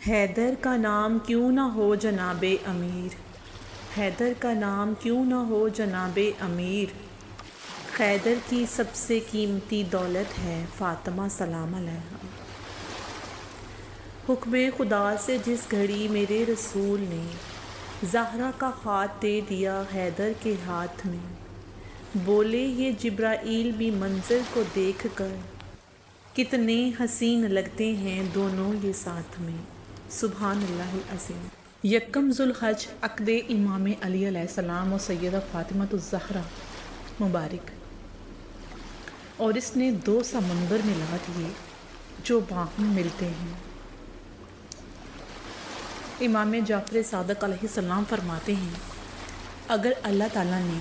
حیدر کا نام کیوں نہ ہو جناب امیر، حیدر کا نام کیوں نہ ہو جناب امیر۔ حیدر کی سب سے قیمتی دولت ہے فاطمہ سلام علیہا۔ حکم خدا سے جس گھڑی میرے رسول نے زہرا کا ہاتھ دے دیا حیدر کے ہاتھ میں، بولے یہ جبرائیل بھی منظر کو دیکھ کر کتنے حسین لگتے ہیں دونوں یہ ساتھ میں۔ سبحان اللہ العظیم۔ یکم ذوالحج عقد امام علی علیہ السلام و سیدہ فاطمہ الزہرا مبارک، اور اس نے دو سمندر ملا دیے جو باہم ملتے ہیں۔ امام جعفر صادق علیہ السلام فرماتے ہیں، اگر اللہ تعالیٰ نے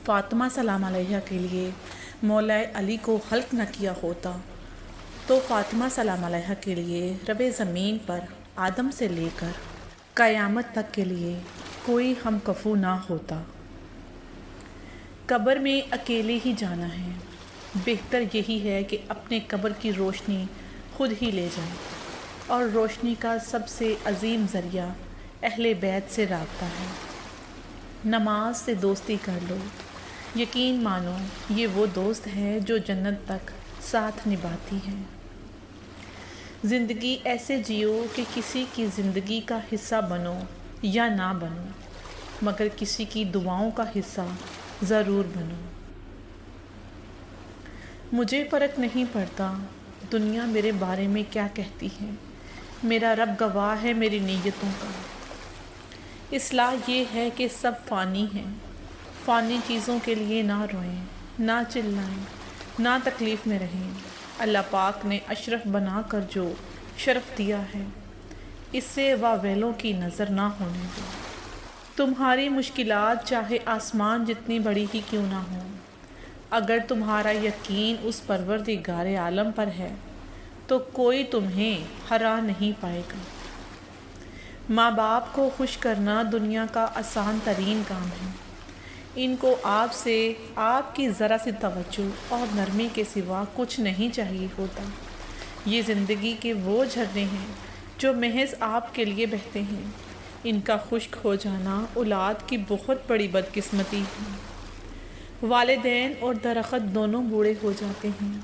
فاطمہ سلام علیہا کے لیے مولا علی کو خلق نہ کیا ہوتا تو فاطمہ سلام علیہا کے لیے رب زمین پر آدم سے لے کر قیامت تک کے لیے کوئی ہم کفو نہ ہوتا۔ قبر میں اکیلے ہی جانا ہے، بہتر یہی ہے کہ اپنے قبر کی روشنی خود ہی لے جائیں، اور روشنی کا سب سے عظیم ذریعہ اہل بیت سے رابطہ ہے۔ نماز سے دوستی کر لو، یقین مانو یہ وہ دوست ہے جو جنت تک ساتھ نبھاتی ہے۔ زندگی ایسے جیو کہ کسی کی زندگی کا حصہ بنو یا نہ بنو، مگر کسی کی دعاؤں کا حصہ ضرور بنو۔ مجھے فرق نہیں پڑتا دنیا میرے بارے میں کیا کہتی ہے، میرا رب گواہ ہے میری نیتوں کا۔ اصلاح یہ ہے کہ سب فانی ہیں، فانی چیزوں کے لیے نہ روئیں، نہ چلائیں، نہ تکلیف میں رہیں۔ اللہ پاک نے اشرف بنا کر جو شرف دیا ہے، اس سے واویلوں کی نظر نہ ہونے دو۔ تمہاری مشکلات چاہے آسمان جتنی بڑی ہی کیوں نہ ہوں، اگر تمہارا یقین اس پروردگار عالم پر ہے تو کوئی تمہیں ہرا نہیں پائے گا۔ ماں باپ کو خوش کرنا دنیا کا آسان ترین کام ہے۔ ان کو آپ سے آپ کی ذرا سی توجہ اور نرمی کے سوا کچھ نہیں چاہیے ہوتا۔ یہ زندگی کے وہ جھرنے ہیں جو محض آپ کے لیے بہتے ہیں۔ ان کا خشک ہو جانا اولاد کی بہت بڑی بدقسمتی ہے۔ والدین اور درخت دونوں بوڑھے ہو جاتے ہیں،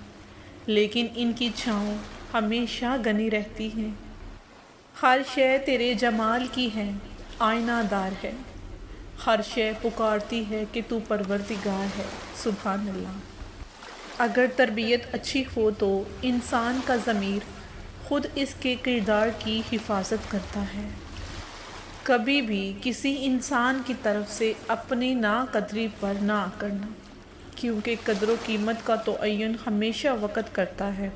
لیکن ان کی چھاؤں ہمیشہ گنی رہتی ہے۔ ہر شے تیرے جمال کی ہے، آئینہ دار ہے، ہر شے پکارتی ہے کہ تو پروردگار ہے۔ سبحان اللہ۔ اگر تربیت اچھی ہو تو انسان کا ضمیر خود اس کے کردار کی حفاظت کرتا ہے۔ کبھی بھی کسی انسان کی طرف سے اپنی ناقدری پر نہ کرنا، کیونکہ قدر و قیمت کا تعین ہمیشہ وقت کرتا ہے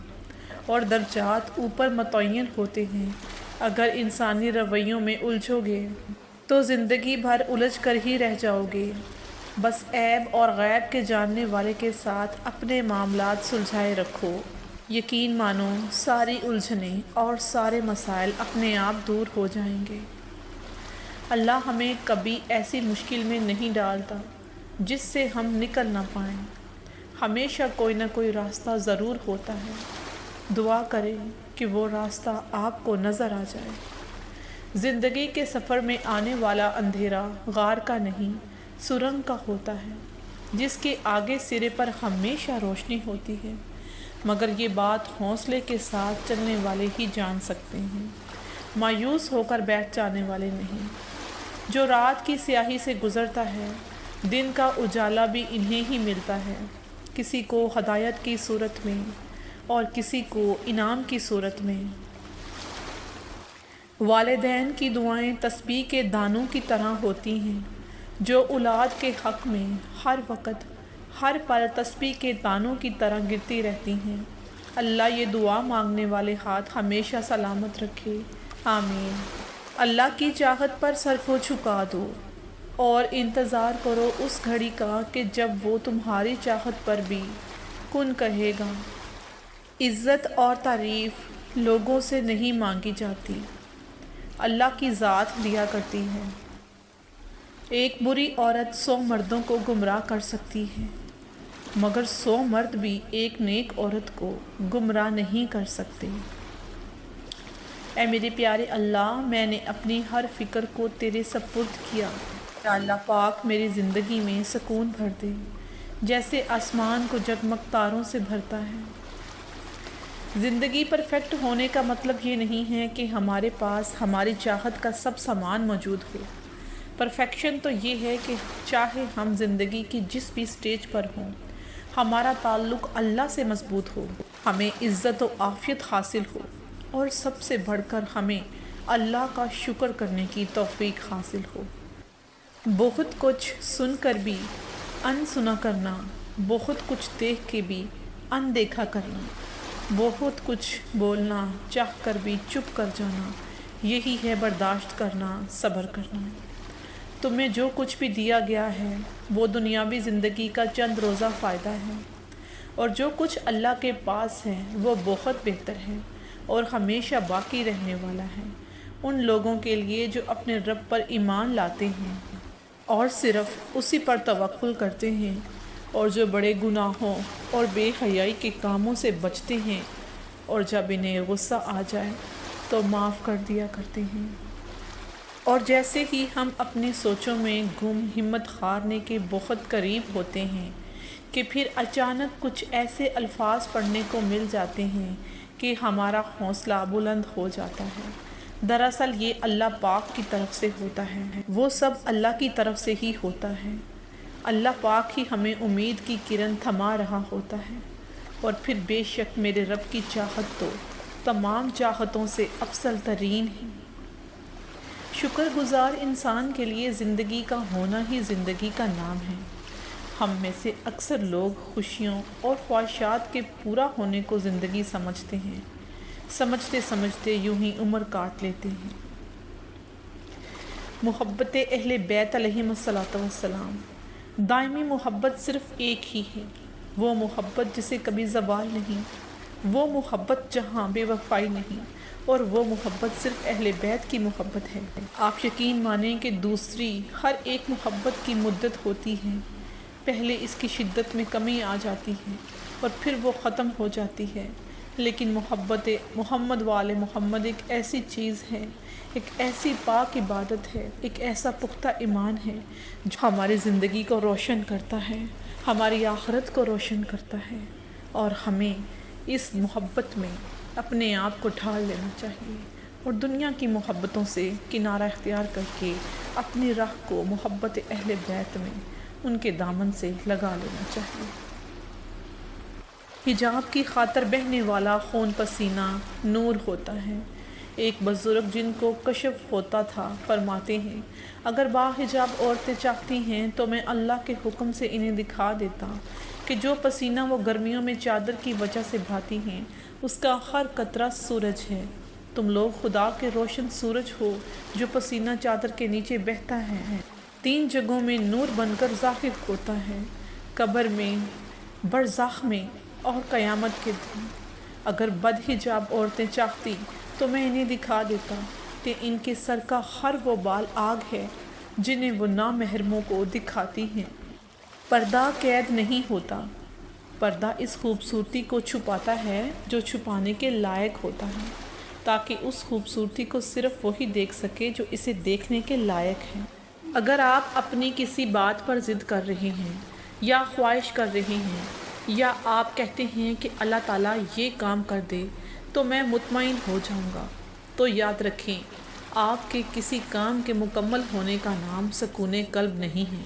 اور درجات اوپر متعین ہوتے ہیں۔ اگر انسانی رویوں میں الجھو گے تو زندگی بھر الجھ کر ہی رہ جاؤ گے۔ بس عیب اور غیب کے جاننے والے کے ساتھ اپنے معاملات سلجھائے رکھو، یقین مانو ساری الجھنیں اور سارے مسائل اپنے آپ دور ہو جائیں گے۔ اللہ ہمیں کبھی ایسی مشکل میں نہیں ڈالتا جس سے ہم نکل نہ پائیں۔ ہمیشہ کوئی نہ کوئی راستہ ضرور ہوتا ہے۔ دعا کریں کہ وہ راستہ آپ کو نظر آ جائے۔ زندگی کے سفر میں آنے والا اندھیرا غار کا نہیں، سرنگ کا ہوتا ہے، جس کے آگے سرے پر ہمیشہ روشنی ہوتی ہے، مگر یہ بات حوصلے کے ساتھ چلنے والے ہی جان سکتے ہیں، مایوس ہو کر بیٹھ جانے والے نہیں۔ جو رات کی سیاہی سے گزرتا ہے، دن کا اجالا بھی انہیں ہی ملتا ہے، کسی کو ہدایت کی صورت میں اور کسی کو انعام کی صورت میں۔ والدین کی دعائیں تسبیح کے دانوں کی طرح ہوتی ہیں جو اولاد کے حق میں ہر وقت ہر پل تسبیح کے دانوں کی طرح گرتی رہتی ہیں۔ اللہ یہ دعا مانگنے والے ہاتھ ہمیشہ سلامت رکھے، آمین۔ اللہ کی چاہت پر سر کو جھکا دو اور انتظار کرو اس گھڑی کا کہ جب وہ تمہاری چاہت پر بھی کن کہے گا۔ عزت اور تعریف لوگوں سے نہیں مانگی جاتی، اللہ کی ذات دیا کرتی ہے۔ ایک بری عورت 100 مردوں کو گمراہ کر سکتی ہے، مگر 100 مرد بھی ایک نیک عورت کو گمراہ نہیں کر سکتے۔ اے میرے پیارے اللہ، میں نے اپنی ہر فکر کو تیرے سپرد کیا۔ یا اللہ پاک میری زندگی میں سکون بھر دے، جیسے آسمان کو جگمگ تاروں سے بھرتا ہے۔ زندگی پرفیکٹ ہونے کا مطلب یہ نہیں ہے کہ ہمارے پاس ہماری چاہت کا سب سامان موجود ہو۔ پرفیکشن تو یہ ہے کہ چاہے ہم زندگی کی جس بھی سٹیج پر ہوں، ہمارا تعلق اللہ سے مضبوط ہو، ہمیں عزت و عافیت حاصل ہو، اور سب سے بڑھ کر ہمیں اللہ کا شکر کرنے کی توفیق حاصل ہو۔ بہت کچھ سن کر بھی ان سنا کرنا، بہت کچھ دیکھ کے بھی ان دیکھا کرنا، بہت کچھ بولنا چاہ کر بھی چپ کر جانا، یہی ہے برداشت کرنا، صبر کرنا۔ تمہیں جو کچھ بھی دیا گیا ہے وہ دنیاوی زندگی کا چند روزہ فائدہ ہے، اور جو کچھ اللہ کے پاس ہے وہ بہت بہتر ہے اور ہمیشہ باقی رہنے والا ہے ان لوگوں کے لیے جو اپنے رب پر ایمان لاتے ہیں اور صرف اسی پر توکل کرتے ہیں، اور جو بڑے گناہوں اور بے حیائی کے کاموں سے بچتے ہیں، اور جب انہیں غصہ آ جائے تو معاف کر دیا کرتے ہیں۔ اور جیسے ہی ہم اپنی سوچوں میں گم ہمت ہارنے کے بہت قریب ہوتے ہیں کہ پھر اچانک کچھ ایسے الفاظ پڑھنے کو مل جاتے ہیں کہ ہمارا حوصلہ بلند ہو جاتا ہے۔ دراصل یہ اللہ پاک کی طرف سے ہوتا ہے، وہ سب اللہ کی طرف سے ہی ہوتا ہے۔ اللہ پاک ہی ہمیں امید کی کرن تھما رہا ہوتا ہے، اور پھر بے شک میرے رب کی چاہت تو تمام چاہتوں سے افضل ترین ہے۔ شکر گزار انسان کے لیے زندگی کا ہونا ہی زندگی کا نام ہے۔ ہم میں سے اکثر لوگ خوشیوں اور خواہشات کے پورا ہونے کو زندگی سمجھتے ہیں، سمجھتے سمجھتے یوں ہی عمر کاٹ لیتے ہیں۔ محبت اہل بیت علیہم السلام، دائمی محبت صرف ایک ہی ہے، وہ محبت جسے کبھی زوال نہیں، وہ محبت جہاں بے وفائی نہیں، اور وہ محبت صرف اہل بیت کی محبت ہے۔ آپ یقین مانیں کہ دوسری ہر ایک محبت کی مدت ہوتی ہے، پہلے اس کی شدت میں کمی آ جاتی ہے اور پھر وہ ختم ہو جاتی ہے، لیکن محبت محمد وآل محمد ایک ایسی چیز ہے، ایک ایسی پاک عبادت ہے، ایک ایسا پختہ ایمان ہے جو ہماری زندگی کو روشن کرتا ہے، ہماری آخرت کو روشن کرتا ہے، اور ہمیں اس محبت میں اپنے آپ کو ڈھال لینا چاہیے اور دنیا کی محبتوں سے کنارہ اختیار کر کے اپنی راہ کو محبت اہل بیت میں ان کے دامن سے لگا لینا چاہیے۔ حجاب کی خاطر بہنے والا خون پسینہ نور ہوتا ہے۔ ایک بزرگ جن کو کشف ہوتا تھا فرماتے ہیں، اگر باحجاب عورتیں چاہتی ہیں تو میں اللہ کے حکم سے انہیں دکھا دیتا کہ جو پسینہ وہ گرمیوں میں چادر کی وجہ سے بہاتی ہیں اس کا ہر قطرہ سورج ہے۔ تم لوگ خدا کے روشن سورج ہو جو پسینہ چادر کے نیچے بہتا ہے، 3 جگہوں میں نور بن کر ظاہر ہوتا ہے، قبر میں، برزخ میں اور قیامت کے دن۔ اگر بدحجاب عورتیں چاہتی تو میں انہیں دکھا دیتا کہ ان کے سر کا ہر وہ بال آگ ہے جنہیں وہ نامحرموں کو دکھاتی ہیں۔ پردہ قید نہیں ہوتا، پردہ اس خوبصورتی کو چھپاتا ہے جو چھپانے کے لائق ہوتا ہے، تاکہ اس خوبصورتی کو صرف وہی دیکھ سکے جو اسے دیکھنے کے لائق ہے۔ اگر آپ اپنی کسی بات پر ضد کر رہے ہیں یا خواہش کر رہے ہیں، یا آپ کہتے ہیں کہ اللہ تعالیٰ یہ کام کر دے تو میں مطمئن ہو جاؤں گا، تو یاد رکھیں آپ کے کسی کام کے مکمل ہونے کا نام سکون قلب نہیں ہے۔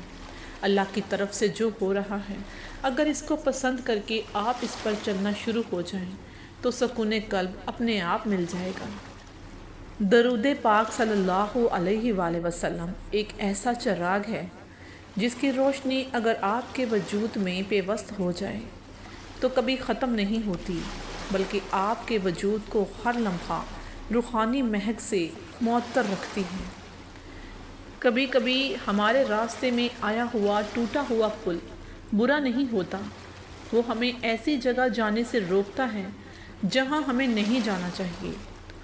اللہ کی طرف سے جو ہو رہا ہے، اگر اس کو پسند کر کے آپ اس پر چلنا شروع ہو جائیں تو سکون قلب اپنے آپ مل جائے گا۔ درود پاک صلی اللہ علیہ وآلہ وسلم ایک ایسا چراغ ہے جس کی روشنی اگر آپ کے وجود میں پیوست ہو جائے تو کبھی ختم نہیں ہوتی، بلکہ آپ کے وجود کو ہر لمحہ روحانی مہک سے معطر رکھتی ہے۔ کبھی کبھی ہمارے راستے میں آیا ہوا ٹوٹا ہوا پل برا نہیں ہوتا، وہ ہمیں ایسی جگہ جانے سے روکتا ہے جہاں ہمیں نہیں جانا چاہیے۔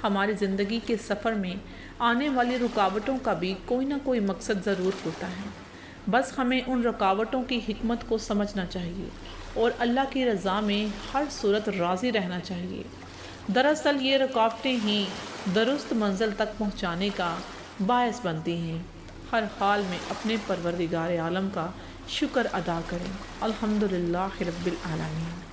ہماری زندگی کے سفر میں آنے والی رکاوٹوں کا بھی کوئی نہ کوئی مقصد ضرور ہوتا ہے، بس ہمیں ان رکاوٹوں کی حکمت کو سمجھنا چاہیے اور اللہ کی رضا میں ہر صورت راضی رہنا چاہیے۔ دراصل یہ رکاوٹیں ہی درست منزل تک پہنچانے کا باعث بنتی ہیں۔ ہر حال میں اپنے پروردگار عالم کا شکر ادا کریں۔ الحمدللہ رب العالمین۔